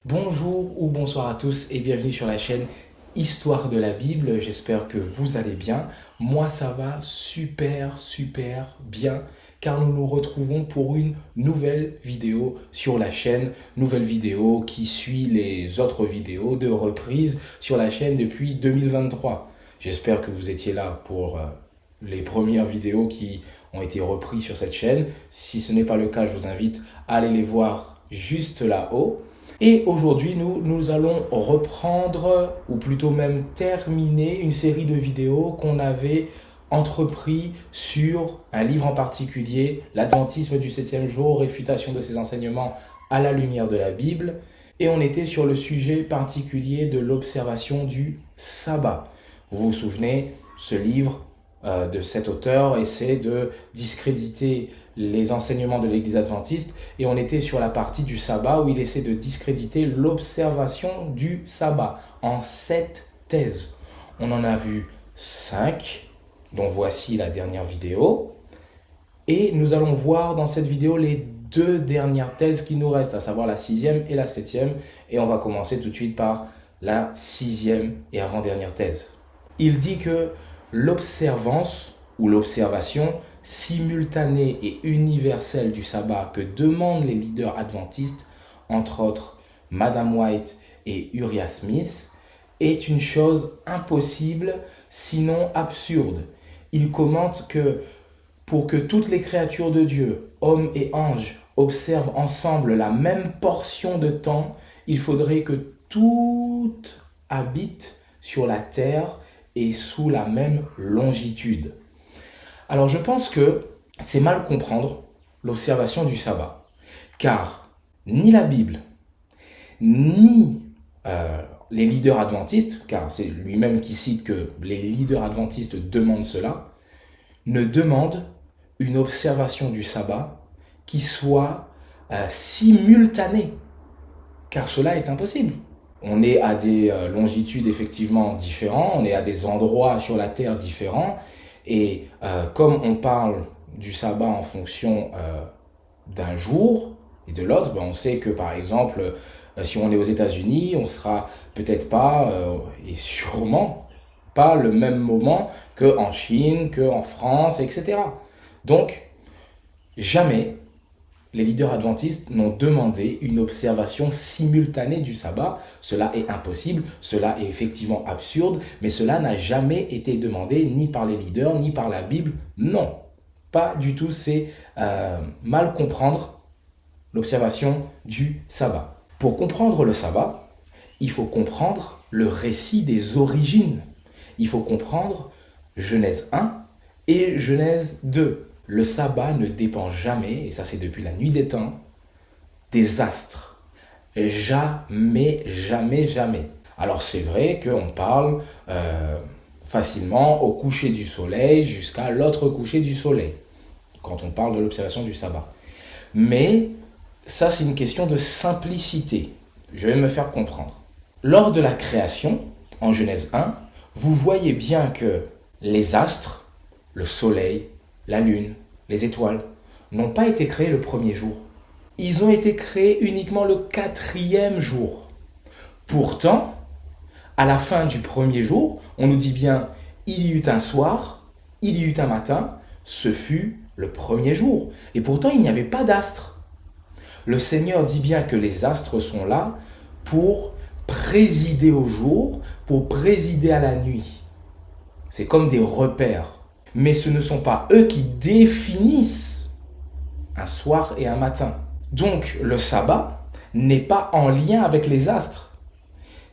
Bonjour ou bonsoir à tous et bienvenue sur la chaîne Histoire de la Bible. J'espère que vous allez bien. Moi ça va super bien car nous nous retrouvons pour une nouvelle vidéo sur la chaîne. Nouvelle vidéo qui suit les autres vidéos de reprise sur la chaîne depuis 2023. J'espère que vous étiez là pour les premières vidéos qui ont été reprises sur cette chaîne. Si ce n'est pas le cas, je vous invite à aller les voir juste là-haut. Et aujourd'hui, nous allons reprendre, ou plutôt même terminer, une série de vidéos qu'on avait entrepris sur un livre en particulier, l'Adventisme du septième jour, réfutation de ses enseignements à la lumière de la Bible. Et on était sur le sujet particulier de l'observation du sabbat. Vous vous souvenez, ce livre de cet auteur essaie de discréditer les enseignements de l'Église adventiste et on était sur la partie du sabbat où il essaie de discréditer l'observation du sabbat en 7 thèses. On en a vu 5, dont voici la dernière vidéo. Et nous allons voir dans cette vidéo les 2 dernières thèses qui nous restent, à savoir la 6e et la 7e. Et on va commencer tout de suite par la 6e et avant-dernière thèse. Il dit que l'observance ou l'observation simultanée et universelle du sabbat que demandent les leaders adventistes, entre autres Madame White et Uriah Smith, est une chose impossible, sinon absurde. Il commente que pour que toutes les créatures de Dieu, hommes et anges, observent ensemble la même portion de temps, il faudrait que toutes habitent sur la terre et sous la même longitude. Alors je pense que c'est mal comprendre l'observation du sabbat, car ni la Bible, ni les leaders adventistes, car c'est lui-même qui cite que les leaders adventistes demandent cela, ne demandent une observation du sabbat qui soit simultanée, car cela est impossible. On est à des longitudes effectivement différentes, on est à des endroits sur la terre différents, et comme on parle du sabbat en fonction d'un jour et de l'autre, on sait que par exemple, si on est aux États-Unis, on sera peut-être pas, et sûrement pas le même moment qu'en Chine, qu'en France, etc. Donc, jamais les leaders adventistes n'ont demandé une observation simultanée du sabbat. Cela est impossible, cela est effectivement absurde, mais cela n'a jamais été demandé ni par les leaders, ni par la Bible. Non, pas du tout, c'est mal comprendre l'observation du sabbat. Pour comprendre le sabbat, il faut comprendre le récit des origines. Il faut comprendre Genèse 1 et Genèse 2. Le sabbat ne dépend jamais, et ça c'est depuis la nuit des temps, des astres. Jamais. Alors c'est vrai qu'on parle facilement au coucher du soleil jusqu'à l'autre coucher du soleil, quand on parle de l'observation du sabbat. Mais ça c'est une question de simplicité. Je vais me faire comprendre. Lors de la création, en Genèse 1, vous voyez bien que les astres, le soleil, la lune, les étoiles, n'ont pas été créés le premier jour. Ils ont été créés uniquement le 4e jour. Pourtant, à la fin du premier jour, on nous dit bien, il y eut un soir, il y eut un matin, ce fut le premier jour. Et pourtant, il n'y avait pas d'astres. Le Seigneur dit bien que les astres sont là pour présider au jour, pour présider à la nuit. C'est comme des repères. Mais ce ne sont pas eux qui définissent un soir et un matin. Donc le sabbat n'est pas en lien avec les astres,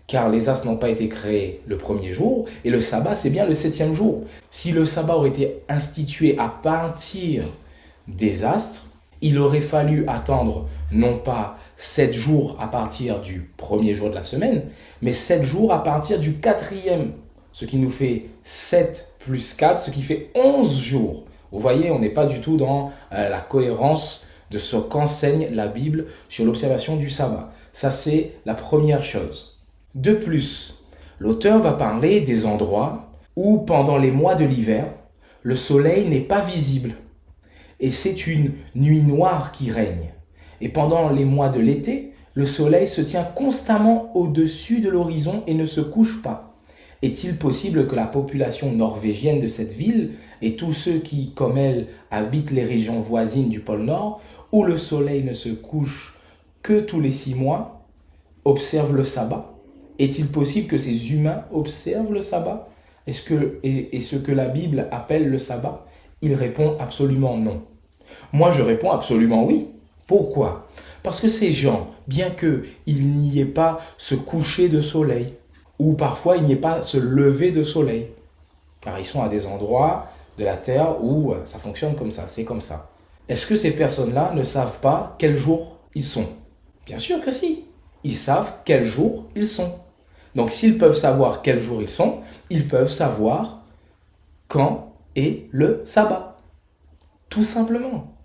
car les astres n'ont pas été créés le premier jour, et le sabbat c'est bien le 7e jour. Si le sabbat aurait été institué à partir des astres, il aurait fallu attendre non pas 7 jours à partir du premier jour de la semaine, mais 7 jours à partir du 4e, ce qui nous fait 7 plus 4, ce qui fait 11 jours. Vous voyez, on n'est pas du tout dans la cohérence de ce qu'enseigne la Bible sur l'observation du sabbat. Ça, c'est la première chose. De plus, l'auteur va parler des endroits où, pendant les mois de l'hiver, le soleil n'est pas visible. Et c'est une nuit noire qui règne. Et pendant les mois de l'été, Le soleil se tient constamment au-dessus de l'horizon et ne se couche pas. Est-il possible que la population norvégienne de cette ville et tous ceux qui, comme elle, habitent les régions voisines du pôle Nord, où le soleil ne se couche que tous les 6 mois, observent le sabbat? Est-il possible que ces humains observent le sabbat? Est-ce que la Bible appelle le sabbat? Il répond absolument non. Moi, je réponds absolument oui. Pourquoi? Parce que ces gens, bien qu'il n'y ait pas ce coucher de soleil, ou parfois il n'y ait pas ce lever de soleil, car ils sont à des endroits de la terre où ça fonctionne comme ça, c'est comme ça. Est-ce que ces personnes-là ne savent pas quel jour ils sont? Bien sûr que si. Ils savent quel jour ils sont. Donc s'ils peuvent savoir quel jour ils sont, ils peuvent savoir quand est le sabbat. Tout simplement.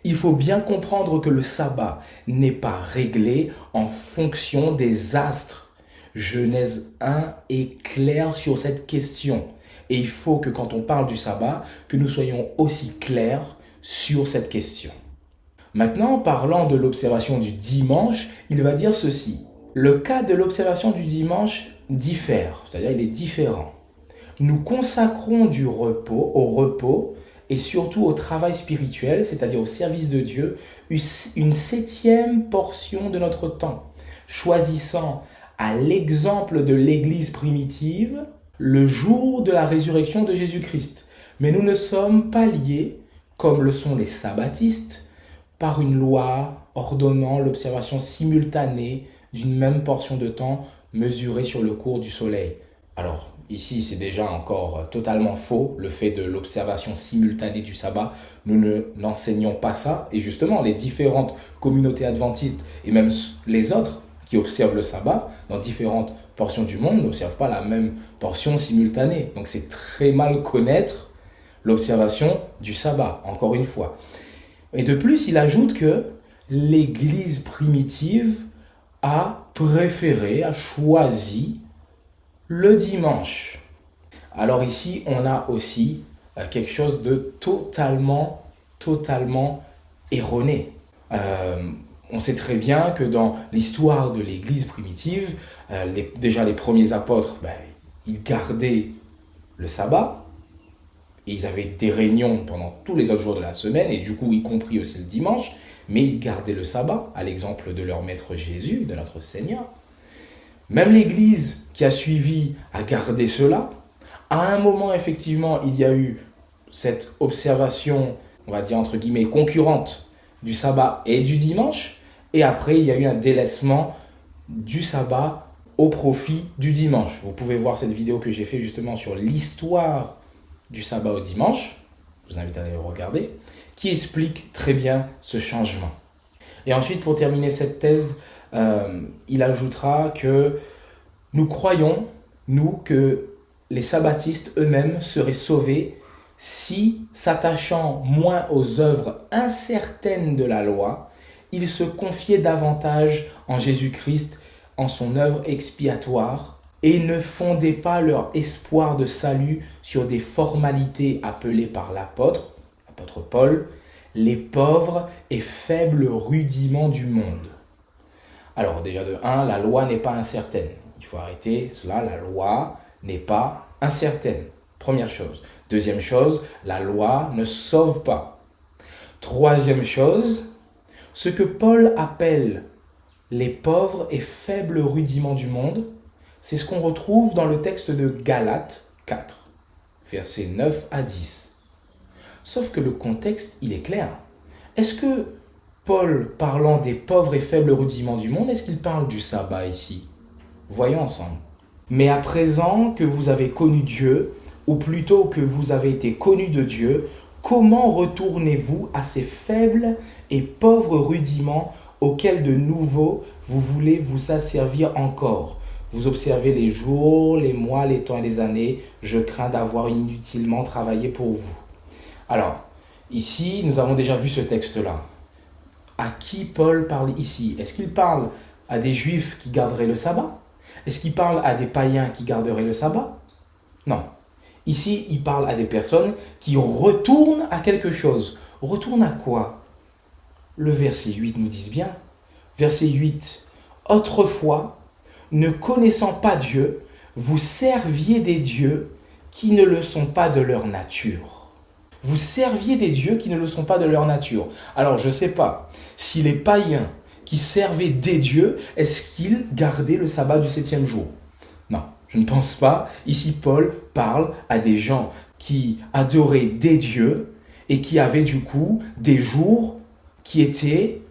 Il faut bien comprendre que le sabbat n'est pas réglé en fonction des astres. Genèse 1 est clair sur cette question. Et il faut que quand on parle du sabbat, que nous soyons aussi clairs sur cette question. Maintenant, parlant de l'observation du dimanche, il va dire ceci. Le cas de l'observation du dimanche diffère, c'est-à-dire il est différent. Nous consacrons du repos au repos et surtout au travail spirituel, c'est-à-dire au service de Dieu, une 7e portion de notre temps, choisissant à l'exemple de l'Église primitive le jour de la résurrection de Jésus-Christ. Mais nous ne sommes pas liés, comme le sont les sabbatistes, par une loi ordonnant l'observation simultanée d'une même portion de temps mesurée sur le cours du soleil. Alors, ici, c'est déjà encore totalement faux, le fait de l'observation simultanée du sabbat. Nous n'enseignons pas ça. Et justement, les différentes communautés adventistes et même les autres qui observent le sabbat dans différentes portions du monde n'observent pas la même portion simultanée. Donc, c'est très mal connaître l'observation du sabbat, encore une fois. Et de plus, il ajoute que l'Église primitive a préféré, a choisi le dimanche. Alors ici, on a aussi quelque chose de totalement erroné. On sait très bien que dans l'histoire de l'Église primitive, déjà les premiers apôtres, ils gardaient le sabbat. Et ils avaient des réunions pendant tous les autres jours de la semaine, et du coup, y compris aussi le dimanche, mais ils gardaient le sabbat, à l'exemple de leur maître Jésus, de notre Seigneur. Même l'Église qui a suivi a gardé cela. À un moment, effectivement, il y a eu cette observation, on va dire entre guillemets, concurrente du sabbat et du dimanche, et après, il y a eu un délaissement du sabbat au profit du dimanche. Vous pouvez voir cette vidéo que j'ai fait justement sur l'histoire du sabbat au dimanche, je vous invite à aller le regarder, qui explique très bien ce changement. Et ensuite, pour terminer cette thèse, il ajoutera que nous croyons, nous, que les sabbatistes eux-mêmes seraient sauvés si, s'attachant moins aux œuvres incertaines de la loi, ils se confiaient davantage en Jésus-Christ, en son œuvre expiatoire, et ne fondaient pas leur espoir de salut sur des formalités appelées par l'apôtre Paul, les pauvres et faibles rudiments du monde. Alors déjà de 1, la loi n'est pas incertaine. Il faut arrêter cela, la loi n'est pas incertaine. Première chose. Deuxième chose, la loi ne sauve pas. Troisième chose, ce que Paul appelle les pauvres et faibles rudiments du monde, c'est ce qu'on retrouve dans le texte de Galates 4, versets 9 à 10. Sauf que le contexte, il est clair. Est-ce que Paul, parlant des pauvres et faibles rudiments du monde, est-ce qu'il parle du sabbat ici? Voyons ensemble. Mais à présent que vous avez connu Dieu, ou plutôt que vous avez été connus de Dieu, comment retournez-vous à ces faibles et pauvres rudiments auxquels de nouveau vous voulez vous asservir encore? Vous observez les jours, les mois, les temps et les années. Je crains d'avoir inutilement travaillé pour vous. Alors, ici, nous avons déjà vu ce texte-là. À qui Paul parle ici? Est-ce qu'il parle à des juifs qui garderaient le sabbat? Est-ce qu'il parle à des païens qui garderaient le sabbat? Non. Ici, il parle à des personnes qui retournent à quelque chose. Retournent à quoi? Le verset 8 nous dit bien. Verset 8. Autrefois, ne connaissant pas Dieu, vous serviez des dieux qui ne le sont pas de leur nature. Vous serviez des dieux qui ne le sont pas de leur nature. Alors, je ne sais pas si les païens qui servaient des dieux, est-ce qu'ils gardaient le sabbat du 7e jour? Non, je ne pense pas. Ici, Paul parle à des gens qui adoraient des dieux et qui avaient du coup des jours qui étaient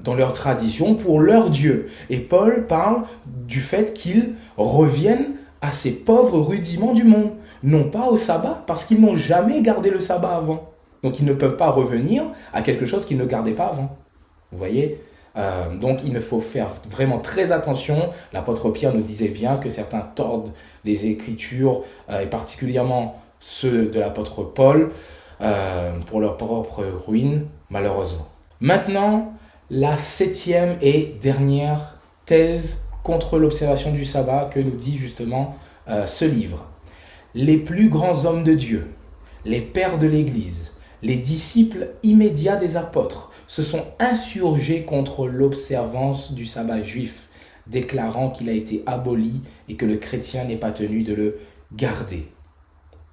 dans leur tradition pour leur Dieu. Et Paul parle du fait qu'ils reviennent à ces pauvres rudiments du monde, non pas au sabbat, parce qu'ils n'ont jamais gardé le sabbat avant. Donc ils ne peuvent pas revenir à quelque chose qu'ils ne gardaient pas avant. Vous voyez? Donc il faut faire vraiment très attention. L'apôtre Pierre nous disait bien que certains tordent les Écritures, et particulièrement ceux de l'apôtre Paul, pour leur propre ruine, malheureusement. Maintenant, la 7e et dernière thèse contre l'observation du sabbat que nous dit justement ce livre. Les plus grands hommes de Dieu, les pères de l'Église, les disciples immédiats des apôtres se sont insurgés contre l'observance du sabbat juif, déclarant qu'il a été aboli et que le chrétien n'est pas tenu de le garder.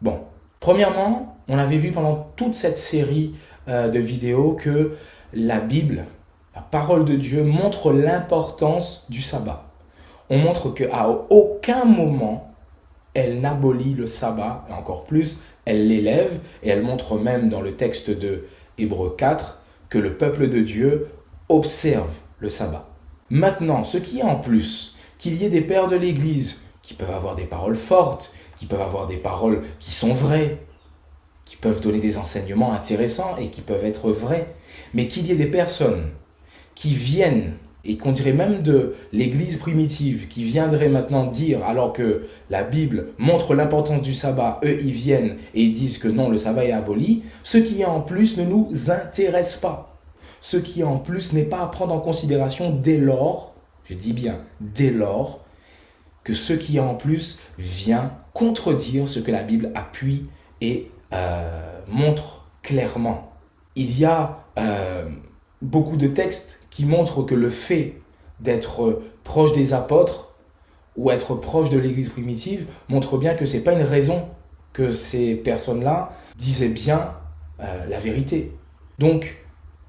Bon, premièrement, on avait vu pendant toute cette série de vidéos que la Bible, la parole de Dieu, montre l'importance du sabbat. On montre qu'à aucun moment, elle n'abolit le sabbat, et encore plus, elle l'élève, et elle montre même dans le texte de Hébreux 4 que le peuple de Dieu observe le sabbat. Maintenant, ce qui est en plus, qu'il y ait des pères de l'Église qui peuvent avoir des paroles fortes, qui peuvent avoir des paroles qui sont vraies, qui peuvent donner des enseignements intéressants et qui peuvent être vrais, mais qu'il y ait des personnes qui viennent, et qu'on dirait même de l'Église primitive, qui viendraient maintenant dire, alors que la Bible montre l'importance du sabbat, eux ils viennent et ils disent que non, le sabbat est aboli, ce qui est en plus ne nous intéresse pas. Ce qui est en plus n'est pas à prendre en considération dès lors, je dis bien dès lors, que ce qui est en plus vient contredire ce que la Bible appuie et montre clairement. Il y a beaucoup de textes qui montrent que le fait d'être proche des apôtres ou être proche de l'Église primitive montre bien que ce n'est pas une raison que ces personnes-là disaient bien la vérité. Donc,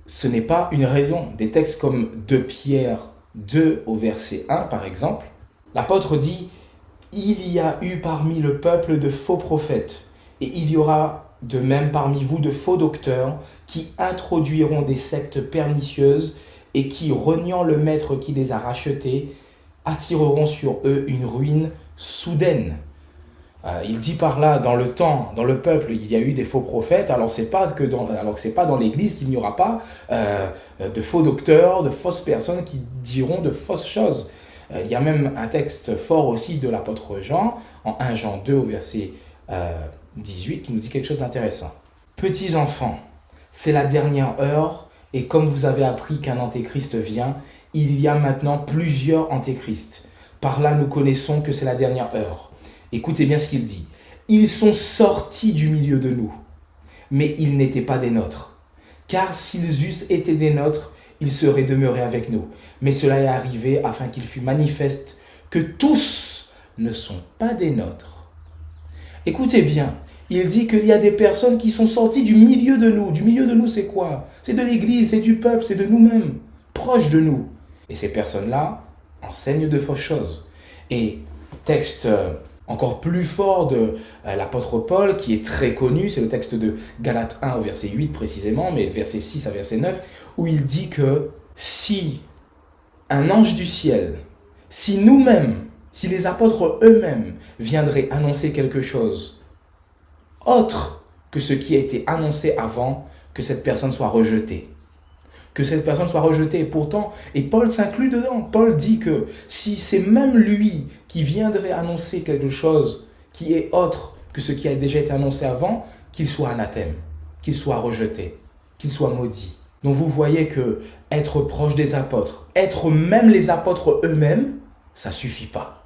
ce n'est pas une raison. Des textes comme 2 Pierre 2 au verset 1, par exemple, l'apôtre dit « Il y a eu parmi le peuple de faux prophètes, et il y aura de même parmi vous de faux docteurs qui introduiront des sectes pernicieuses et qui, reniant le maître qui les a rachetés, attireront sur eux une ruine soudaine. » Il dit par là, dans le temps, dans le peuple, il y a eu des faux prophètes, alors c'est pas dans l'Église qu'il n'y aura pas de faux docteurs, de fausses personnes qui diront de fausses choses. Il y a même un texte fort aussi de l'apôtre Jean, en 1 Jean 2 au verset 18, qui nous dit quelque chose d'intéressant. Petits enfants, c'est la dernière heure, et comme vous avez appris qu'un antéchrist vient, il y a maintenant plusieurs antéchrists. Par là, nous connaissons que c'est la dernière heure. Écoutez bien ce qu'il dit. Ils sont sortis du milieu de nous, mais ils n'étaient pas des nôtres. Car s'ils eussent été des nôtres, ils seraient demeurés avec nous. Mais cela est arrivé afin qu'il fût manifeste que tous ne sont pas des nôtres. Écoutez bien, il dit qu'il y a des personnes qui sont sorties du milieu de nous. Du milieu de nous, c'est quoi? C'est de l'Église, c'est du peuple, c'est de nous-mêmes, proches de nous. Et ces personnes-là enseignent de fausses choses. Et texte encore plus fort de l'apôtre Paul, qui est très connu, c'est le texte de Galates 1 au verset 8 précisément, mais verset 6 à verset 9, où il dit que si un ange du ciel, si nous-mêmes, si les apôtres eux-mêmes viendraient annoncer quelque chose autre que ce qui a été annoncé avant, que cette personne soit rejetée. Que cette personne soit rejetée. Et pourtant, et Paul s'inclut dedans. Paul dit que si c'est même lui qui viendrait annoncer quelque chose qui est autre que ce qui a déjà été annoncé avant, qu'il soit anathème, qu'il soit rejeté, qu'il soit maudit. Donc vous voyez que être proche des apôtres, être même les apôtres eux-mêmes, ça suffit pas.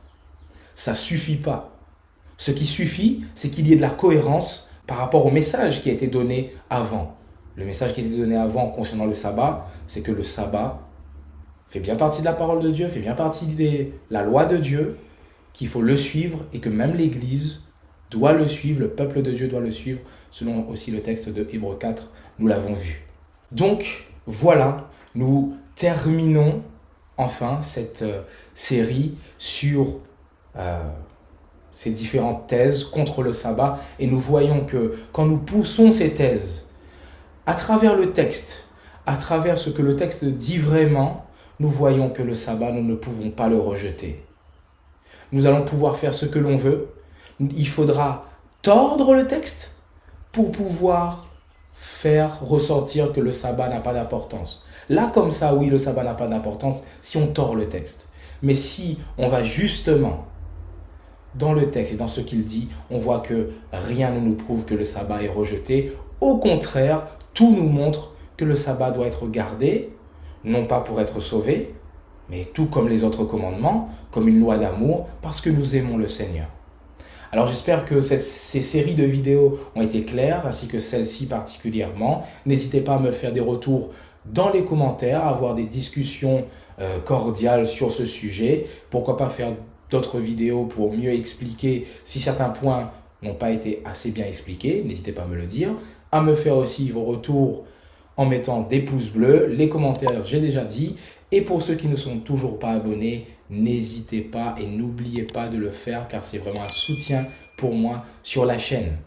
Ça suffit pas. Ce qui suffit, c'est qu'il y ait de la cohérence par rapport au message qui a été donné avant. Le message qui a été donné avant concernant le sabbat, c'est que le sabbat fait bien partie de la parole de Dieu, fait bien partie de la loi de Dieu, qu'il faut le suivre et que même l'Église doit le suivre, le peuple de Dieu doit le suivre, selon aussi le texte de Hébreux 4, nous l'avons vu. Donc voilà, nous terminons enfin cette série sur ces différentes thèses contre le sabbat et nous voyons que quand nous poussons ces thèses à travers le texte, à travers ce que le texte dit vraiment, nous voyons que le sabbat, nous ne pouvons pas le rejeter. Nous allons pouvoir faire ce que l'on veut. Il faudra tordre le texte pour pouvoir faire ressortir que le sabbat n'a pas d'importance. Là, comme ça, oui, le sabbat n'a pas d'importance si on tord le texte. Mais si on va justement dans le texte et dans ce qu'il dit, on voit que rien ne nous prouve que le sabbat est rejeté. Au contraire, tout nous montre que le sabbat doit être gardé, non pas pour être sauvé, mais tout comme les autres commandements, comme une loi d'amour, parce que nous aimons le Seigneur. Alors j'espère que ces séries de vidéos ont été claires, ainsi que celle-ci particulièrement. N'hésitez pas à me faire des retours dans les commentaires, à avoir des discussions cordiales sur ce sujet. Pourquoi pas faire d'autres vidéos pour mieux expliquer si certains points n'ont pas été assez bien expliqués. N'hésitez pas à me le dire. À me faire aussi vos retours en mettant des pouces bleus, les commentaires, j'ai déjà dit. Et pour ceux qui ne sont toujours pas abonnés, n'hésitez pas et n'oubliez pas de le faire car c'est vraiment un soutien pour moi sur la chaîne.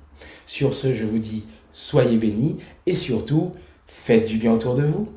Sur ce, je vous dis soyez bénis et surtout, faites du bien autour de vous.